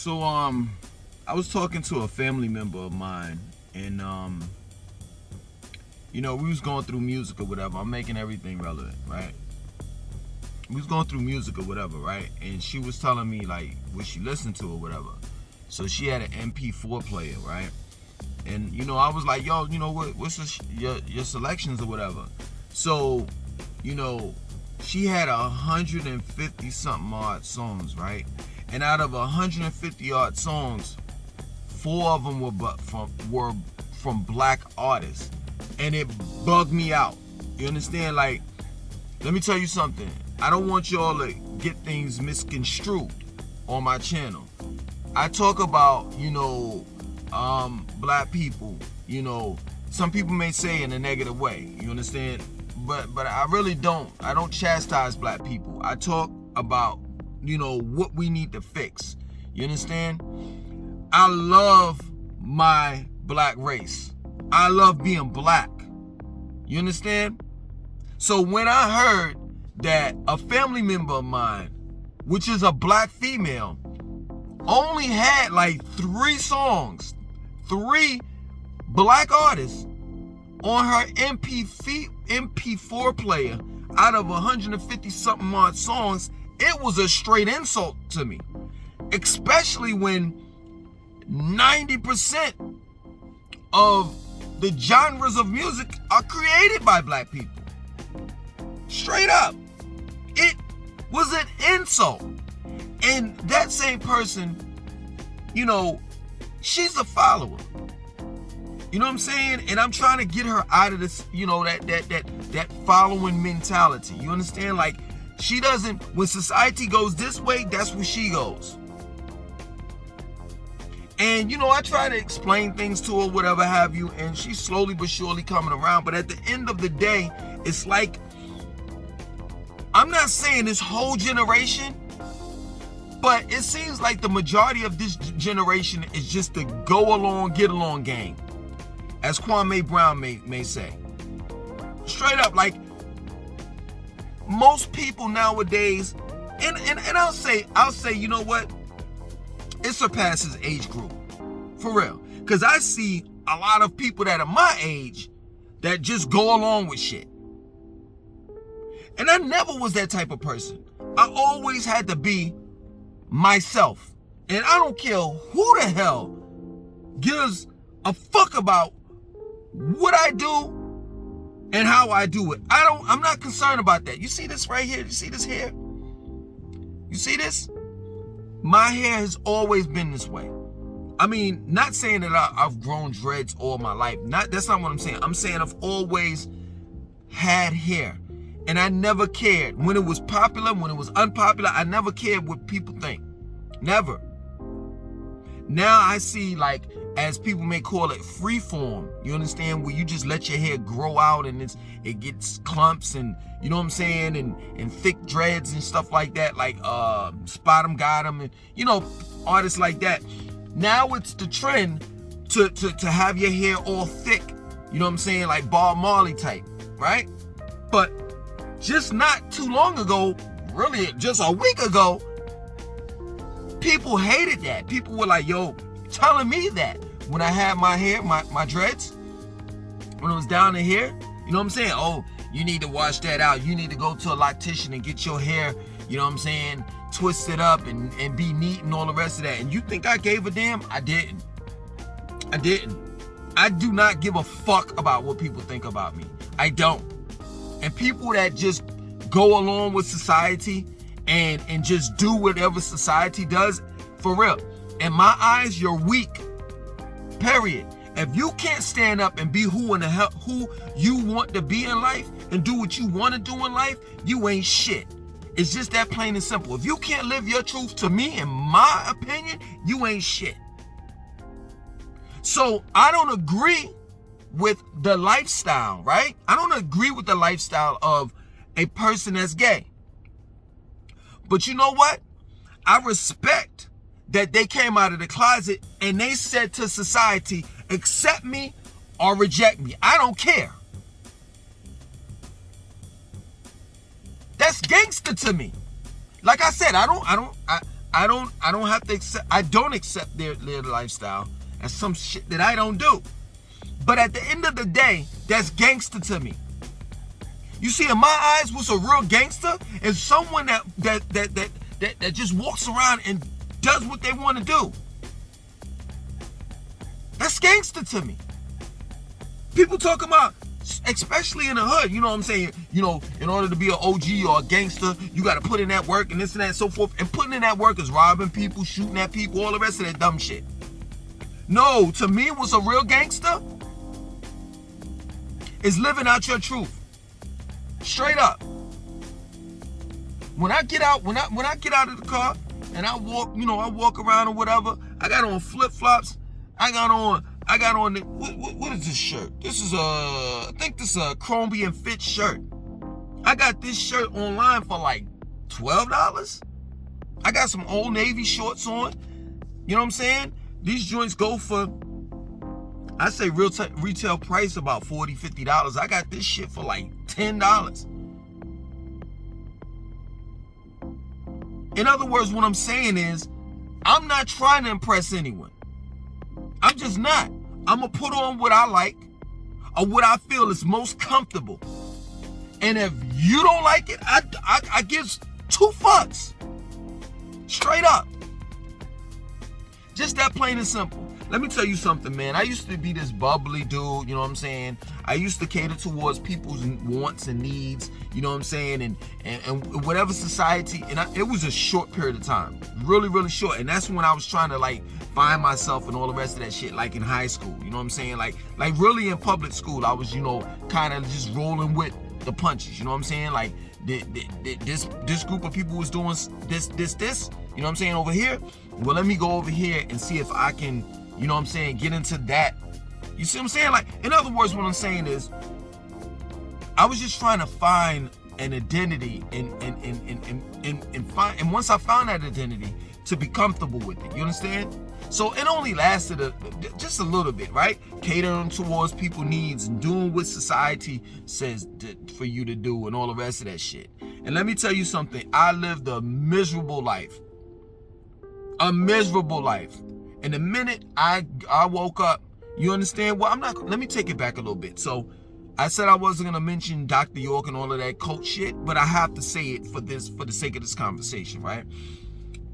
So I was talking to a family member of mine, and we was going through music or whatever. I'm making everything relevant, right? We was going through music or whatever, right? And she was telling me like what she listened to or whatever. So she had an MP4 player, right? And I was like, yo, what's your selections or whatever? So, she had 150 something odd songs, right? And out of 150 odd songs, 4 of them were from black artists, and it bugged me out. You understand? Like, let me tell you something. I don't want y'all to get things misconstrued on my channel. I talk about, black people. Some people may say in a negative way. You understand? But I really don't. I don't chastise black people. I talk about, what we need to fix. You understand? I love my black race. I love being black. You understand? So when I heard that a family member of mine, which is a black female, only had like 3 songs, 3 black artists on her MP4 player out of 150 something odd songs, it was a straight insult to me. Especially when 90% of the genres of music are created by black people. Straight up. It was an insult. And that same person, she's a follower. You know what I'm saying? And I'm trying to get her out of this, that following mentality. You understand? Like, she doesn't, when society goes this way, that's where she goes. And, I try to explain things to her, whatever have you, and she's slowly but surely coming around. But at the end of the day, it's like, I'm not saying this whole generation, but it seems like the majority of this generation is just a go along, get along gang, as Kwame Brown may say. Straight up, like, most people nowadays, and I'll say, you know what? It surpasses age group. For real. Because I see a lot of people that are my age that just go along with shit. And I never was that type of person. I always had to be myself. And I don't care who the hell gives a fuck about what I do and how I do it. I'm not concerned about that. You see this right here? You see this hair? You see this? My hair has always been this way. I mean, not saying that I've grown dreads all my life. That's not what I'm saying. I'm saying I've always had hair. And I never cared. When it was popular, when it was unpopular, I never cared what people think. Never. Now I see, like, as people may call it, freeform. You understand? Where you just let your hair grow out and it gets clumps and, you know what I'm saying? And thick dreads and stuff like that. Like Spot 'em Got 'em and, artists like that. Now it's the trend to have your hair all thick. You know what I'm saying? Like Bob Marley type, right? But just not too long ago, really just a week ago, people hated that. People were like, yo, telling me that when I had my hair, my dreads, when it was down in here, you know what I'm saying? Oh, you need to wash that out. You need to go to a loctician and get your hair, you know what I'm saying, twisted up and be neat and all the rest of that. And you think I gave a damn? I didn't. I do not give a fuck about what people think about me. I don't. And people that just go along with society and just do whatever society does, for real, in my eyes, you're weak. Period. If you can't stand up and be who you want to be in life and do what you want to do in life, you ain't shit. It's just that plain and simple. If you can't live your truth, to me, in my opinion, you ain't shit. So I don't agree with the lifestyle, right? I don't agree with the lifestyle of a person that's gay. But you know what? I respect that they came out of the closet and they said to society, accept me or reject me. I don't care. That's gangster to me. Like I said, I I don't have to accept. I don't accept their lifestyle as some shit that I don't do. But at the end of the day, that's gangster to me. You see, in my eyes, what's a real gangster is someone that just walks around and does what they want to do. That's gangster to me. People talking about, especially in the hood, you know what I'm saying? You know, in order to be an OG or a gangster, you got to put in that work and this and that and so forth. And putting in that work is robbing people, shooting at people, all the rest of that dumb shit. No, to me, what's a real gangster is living out your truth. Straight up. When I get out, when I get out of the car and I walk, you know, I walk around or whatever, I got on flip-flops. I got on the, what is this shirt? This is I think this is a Crombie and Fitch shirt. I got this shirt online for like $12. I got some Old Navy shorts on. You know what I'm saying? These joints go for, I say retail price about $40, $50. I got this shit for like $10. In other words, what I'm saying is, I'm not trying to impress anyone. I'm just not. I'm going to put on what I like or what I feel is most comfortable. And if you don't like it, I give two fucks. Straight up. Just that plain and simple. Let me tell you something, man. I used to be this bubbly dude, you know what I'm saying? I used to cater towards people's wants and needs, you know what I'm saying? And whatever society, and it was a short period of time. Really, really short. And that's when I was trying to like find myself and all the rest of that shit, like in high school, you know what I'm saying? Like really in public school, I was, you know, kind of just rolling with the punches, you know what I'm saying? Like this group of people was doing this, you know what I'm saying, over here. Well, let me go over here and see if I can, you know what I'm saying, get into that. You see what I'm saying? Like, in other words, what I'm saying is, I was just trying to find an identity and find, and once I found that identity, to be comfortable with it. You understand? So it only lasted just a little bit, right? Catering towards people's needs and doing what society says for you to do and all the rest of that shit. And let me tell you something. I lived a miserable life. A miserable life. And the minute I woke up, you understand? Well, let me take it back a little bit. So I said I wasn't going to mention Dr. York and all of that cult shit, but I have to say it for the sake of this conversation, right?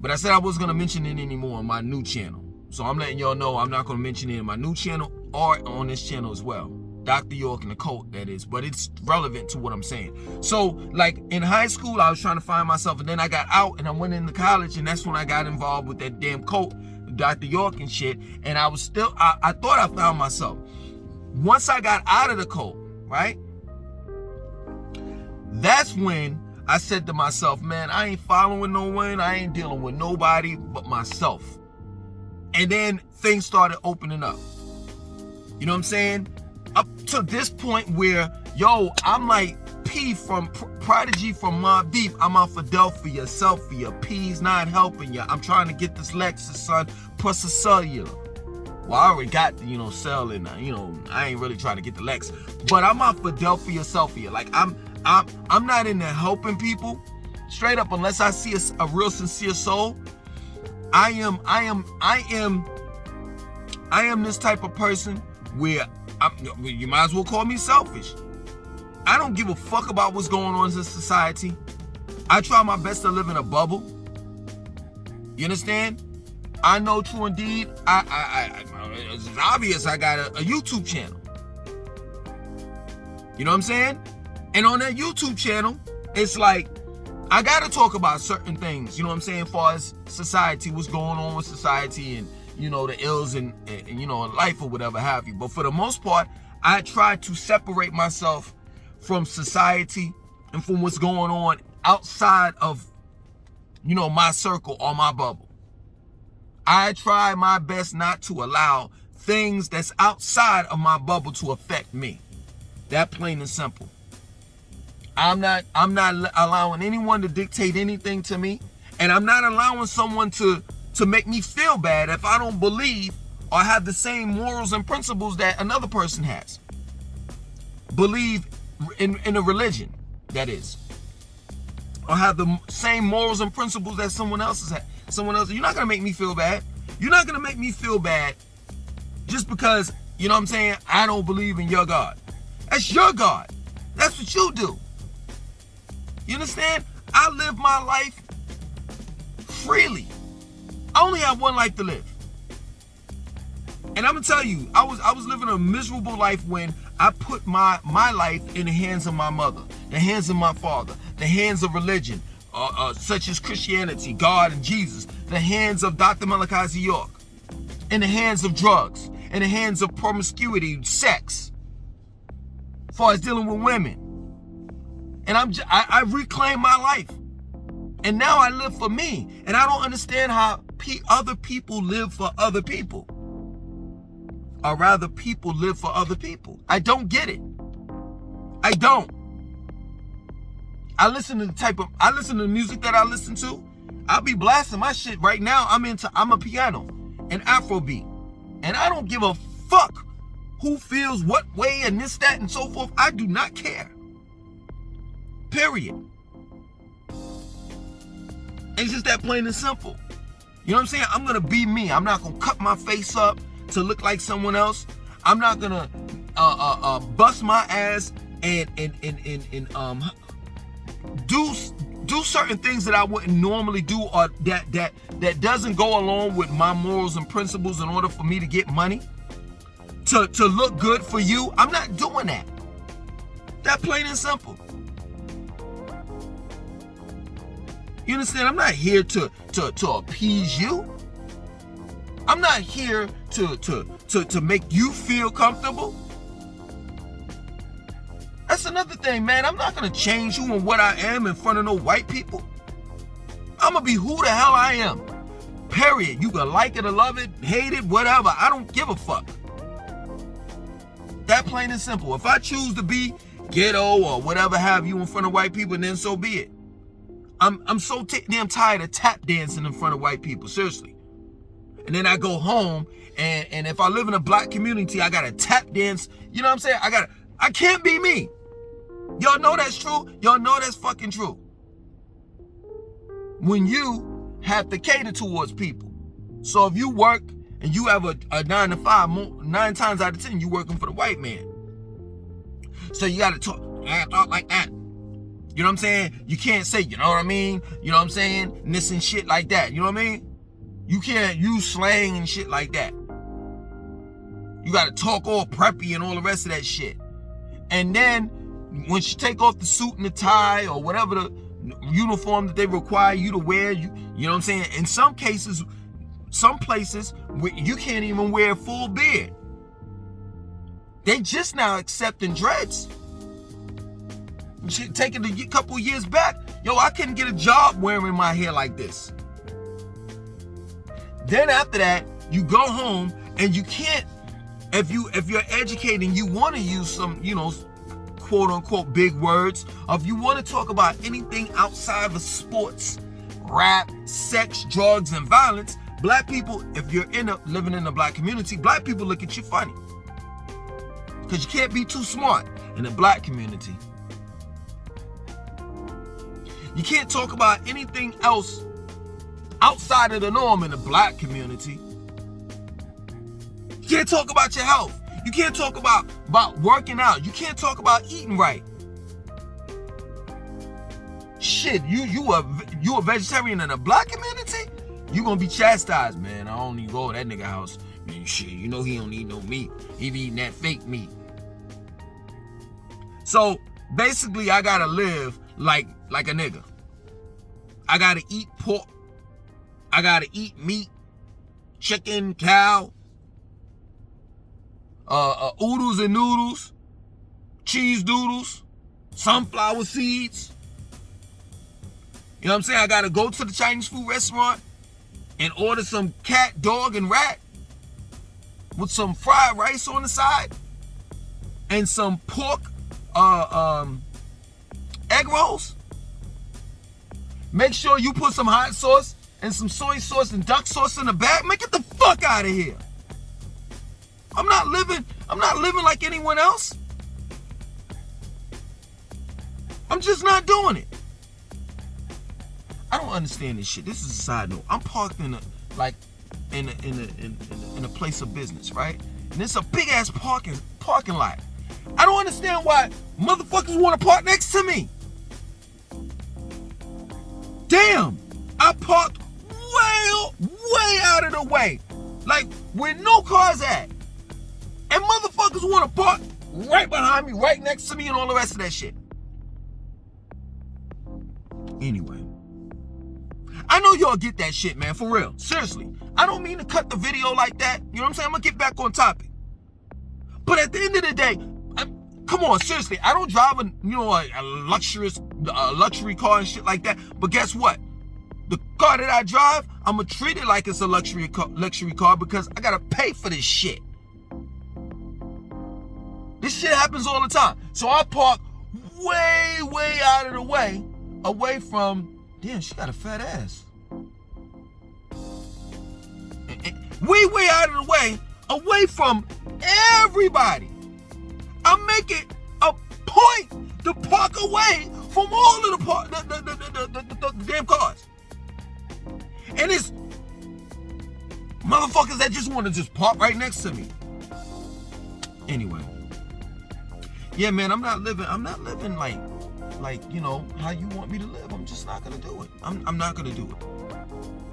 But I said I wasn't going to mention it anymore on my new channel. So I'm letting y'all know I'm not going to mention it in my new channel or on this channel as well. Dr. York and the cult, that is. But it's relevant to what I'm saying. So, like, in high school, I was trying to find myself. And then I got out and I went into college. And that's when I got involved with that damn cult, Dr. York and shit. And I was still, I thought I found myself. Once I got out of the cult, right? That's when I said to myself, man, I ain't following no one. I ain't dealing with nobody but myself. And then things started opening up. You know what I'm saying? Up to this point where, yo, I'm like P from Prodigy from Mobb Deep. I'm out Philadelphia, Selfie, P's not helping you. I'm trying to get this Lexus, son, plus a cellular. Well, I already got the, you know, cell and, you know, I ain't really trying to get the Lex. But I'm out Philadelphia, Selfie. Like, I'm not into helping people. Straight up, unless I see a real sincere soul. I am this type of person where you might as well call me selfish. I don't give a fuck about what's going on in society. I try my best to live in a bubble. You understand? I know true indeed. It's obvious I got a YouTube channel. You know what I'm saying? And on that YouTube channel, it's like, I gotta talk about certain things, you know what I'm saying, as far as society, what's going on with society and, you know, the ills and you know, life or whatever have you. But for the most part, I try to separate myself from society and from what's going on outside of, you know, my circle or my bubble. I try my best not to allow things that's outside of my bubble to affect me. That plain and simple. I'm not allowing anyone to dictate anything to me, and I'm not allowing someone to make me feel bad if I don't believe or have the same morals and principles that another person has. Believe in a religion, that is. or have the same morals and principles that someone else has had. You're not gonna make me feel bad. You're not gonna make me feel bad just because, you know what I'm saying, I don't believe in your God. That's your God. That's what you do. You understand? I live my life freely. I only have one life to live. And I'm gonna tell you, I was living a miserable life when I put my life in the hands of my mother, the hands of my father, the hands of religion, such as Christianity, God and Jesus, the hands of Dr. Malachi Z. York, in the hands of drugs, in the hands of promiscuity, sex, as far as dealing with women. And I reclaimed my life. And now I live for me. And I don't understand how other people live for other people. Or rather, people live for other people. I don't get it. I don't. I listen to the music that I listen to. I'll be blasting my shit right now. I'm a piano and Afrobeat. And I don't give a fuck who feels what way and this, that, and so forth. I do not care. Period. It's just that plain and simple. You know what I'm saying? I'm gonna be me. I'm not gonna cut my face up to look like someone else. I'm not gonna bust my ass and do certain things that I wouldn't normally do, or that doesn't go along with my morals and principles in order for me to get money, to look good for you. I'm not doing that. That plain and simple. You understand? I'm not here to appease you. I'm not here to make you feel comfortable. That's another thing, man. I'm not gonna change who and what I am in front of no white people. I'm gonna be who the hell I am. Period. You can like it or love it, hate it, whatever. I don't give a fuck. That plain and simple. If I choose to be ghetto or whatever have you in front of white people, then so be it. I'm so damn tired of tap dancing in front of white people, seriously. And then I go home, and if I live in a black community, I gotta tap dance. You know what I'm saying? I can't be me. Y'all know that's true. Y'all know that's fucking true. When you have to cater towards people. So if you work and you have a 9 to 5, 9 times out of 10, you working for the white man. So you gotta talk like that. You know what I'm saying? You can't say, you know what I mean? You know what I'm saying? And this and shit like that. You know what I mean? You can't use slang and shit like that. You gotta talk all preppy and all the rest of that shit. And then when you take off the suit and the tie or whatever the uniform that they require you to wear, you know what I'm saying? In some cases, some places, you can't even wear a full beard. They just now accepting dreads. Taking a couple years back, yo, I couldn't get a job wearing my hair like this. Then after that, you go home and you can't, if you're educated and you want to use some, you know, quote unquote big words, or if you want to talk about anything outside of sports, rap, sex, drugs, and violence, black people, if you're living in a black community, black people look at you funny. Because you can't be too smart in the black community. You can't talk about anything else outside of the norm in the black community. You can't talk about your health. You can't talk about working out. You can't talk about eating right. Shit, you a vegetarian in a black community? You gonna be chastised, man. I don't even go to that nigga house. Man, shit, you know he don't eat no meat. He be eating that fake meat. So basically, I gotta live like a nigga. I gotta eat pork. I gotta eat meat, chicken, cow, oodles and noodles, cheese doodles, sunflower seeds. You know what I'm saying? I gotta go to the Chinese food restaurant and order some cat, dog, and rat with some fried rice on the side and some pork egg rolls. Make sure you put some hot sauce and some soy sauce and duck sauce in the bag. Man, get the fuck out of here. I'm not living like anyone else. I'm just not doing it. I don't understand this shit. This is a side note. I'm parked in a place of business, right? And it's a big ass parking lot. I don't understand why motherfuckers want to park next to me. Damn, I parked way out of the way, like where no cars at, and motherfuckers want to park right behind me, right next to me, and all the rest of that shit. Anyway, I know y'all get that shit, man, for real. Seriously, I don't mean to cut the video like that. You know what I'm saying? I'm gonna get back on topic. But at the end of the day, come on, seriously, I don't drive a luxury car and shit like that. But guess what? The car that I drive, I'ma treat it like it's a luxury car because I gotta pay for this shit. This shit happens all the time. So I park way out of the way, away from, damn, she got a fat ass. Way out of the way, away from everybody. I make it a point to park away from all of the damn cars. And it's motherfuckers that just want to just park right next to me. Anyway. Yeah, man, I'm not living like, you know, how you want me to live. I'm just not gonna do it. I'm not gonna do it.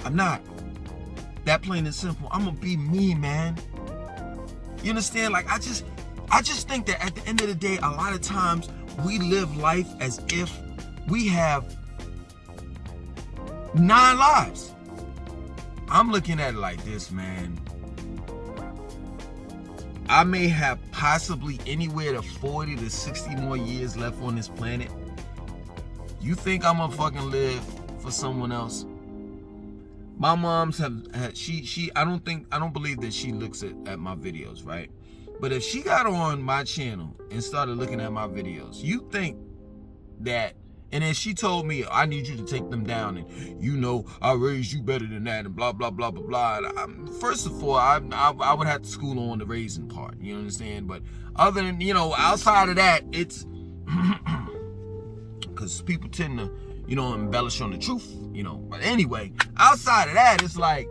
I'm not. That plain and simple. I'm gonna be me, man. You understand? Like, I just think that at the end of the day, a lot of times we live life as if we have 9 lives. I'm looking at it like this, man. I may have possibly anywhere to 40 to 60 more years left on this planet. You think I'm gonna fucking live for someone else? My mom's I don't believe that she looks at my videos, right? But if she got on my channel and started looking at my videos, you think that, and then she told me, I need you to take them down, and you know, I raised you better than that, and blah, blah, blah, blah, blah. First of all, I would have to school on the raising part, you understand? But other than, you know, outside of that, it's, because people tend to, you know, embellish on the truth, you know. But anyway, outside of that, it's like,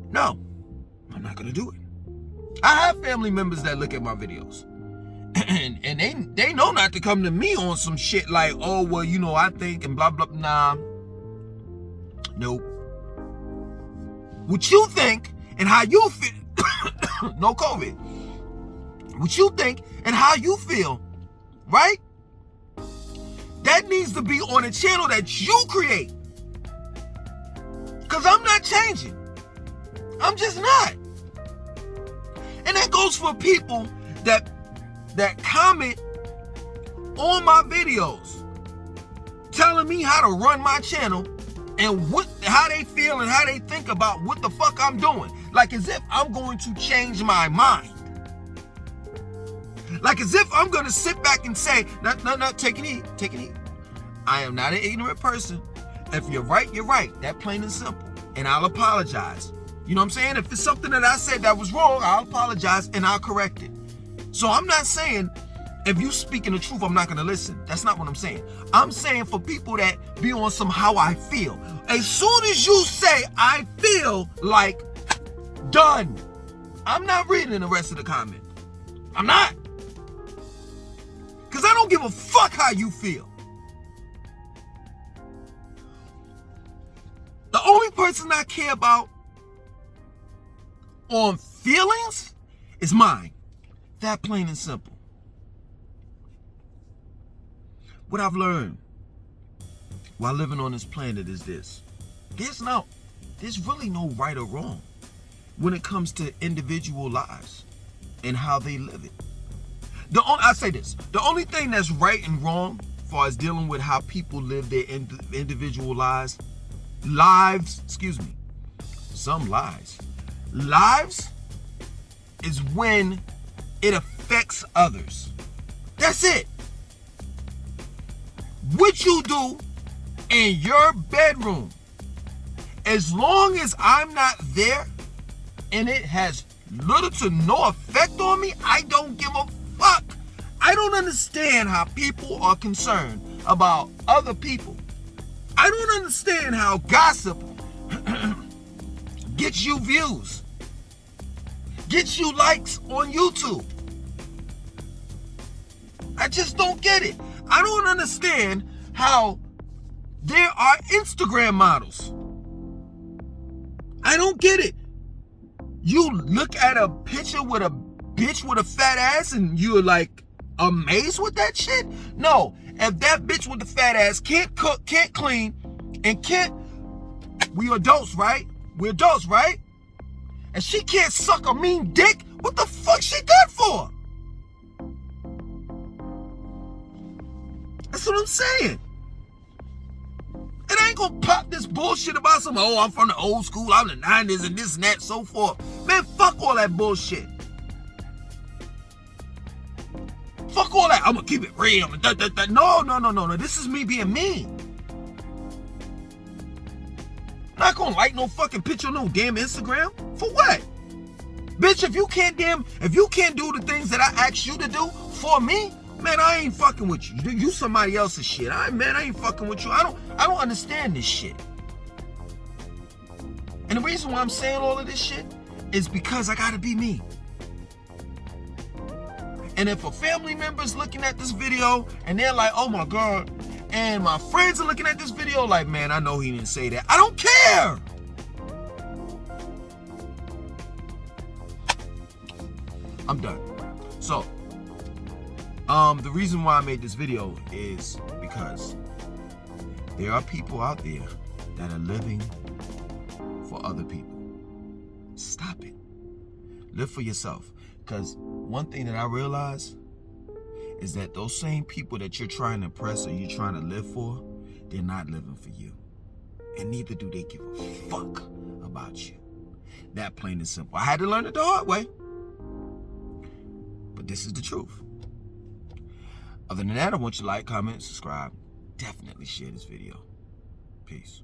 no, I'm not going to do it. I have family members that look at my videos. And they know not to come to me on some shit like, oh, well, you know, I think and blah, blah, nah. Nope. What you think and how you feel, no COVID. What you think and how you feel, right? That needs to be on a channel that you create. Because I'm not changing. I'm just not. And that goes for people that comment on my videos telling me how to run my channel and how they feel and how they think about what the fuck I'm doing. Like as if I'm going to change my mind. Like as if I'm going to sit back and say, no, take it easy. I am not an ignorant person. If you're right, you're right. That plain and simple. And I'll apologize. You know what I'm saying? If it's something that I said that was wrong, I'll apologize and I'll correct it. So I'm not saying if you speaking the truth, I'm not going to listen. That's not what I'm saying. I'm saying for people that be on some how I feel. As soon as you say, I feel like, done. I'm not reading the rest of the comment. I'm not. Because I don't give a fuck how you feel. The only person I care about on feelings is mine. That plain and simple. What I've learned while living on this planet is this. There's really no right or wrong when it comes to individual lives and how they live it. I say this, the only thing that's right and wrong as far as dealing with how people live their individual lives is when it affects others. That's it. What you do in your bedroom, as long as I'm not there and it has little to no effect on me, I don't give a fuck. I don't understand how people are concerned about other people I don't understand how gossip gets you views, gets you likes on YouTube. I just don't get it. I don't understand how there are Instagram models. I don't get it. You look at a picture with a bitch with a fat ass and you're like amazed with that shit? No. If that bitch with the fat ass can't cook, can't clean, and we adults, right? We're adults, right? And she can't suck a mean dick, what the fuck she good for? That's what I'm saying. And I ain't gonna pop this bullshit about some, oh, I'm from the old school, I'm the 90s and this and that, so forth. Man, fuck all that bullshit. Fuck all that. I'm gonna keep it real. No. This is me being me. Not gonna like no fucking picture on no damn Instagram. For what? Bitch, if you can't do the things that I asked you to do for me, man, I ain't fucking with you. You somebody else's shit. I ain't fucking with you. I don't understand this shit. And the reason why I'm saying all of this shit is because I gotta be me. And if a family member's looking at this video and they're like, oh my God, and my friends are looking at this video like, man, I know he didn't say that. I don't care. I'm done. So, the reason why I made this video is because there are people out there that are living for other people. Stop it. Live for yourself. Because one thing that I realize is that those same people that you're trying to impress or you're trying to live for, they're not living for you. And neither do they give a fuck about you. That plain and simple. I had to learn it the hard way. But this is the truth. Other than that, I want you to like, comment, subscribe. Definitely share this video. Peace.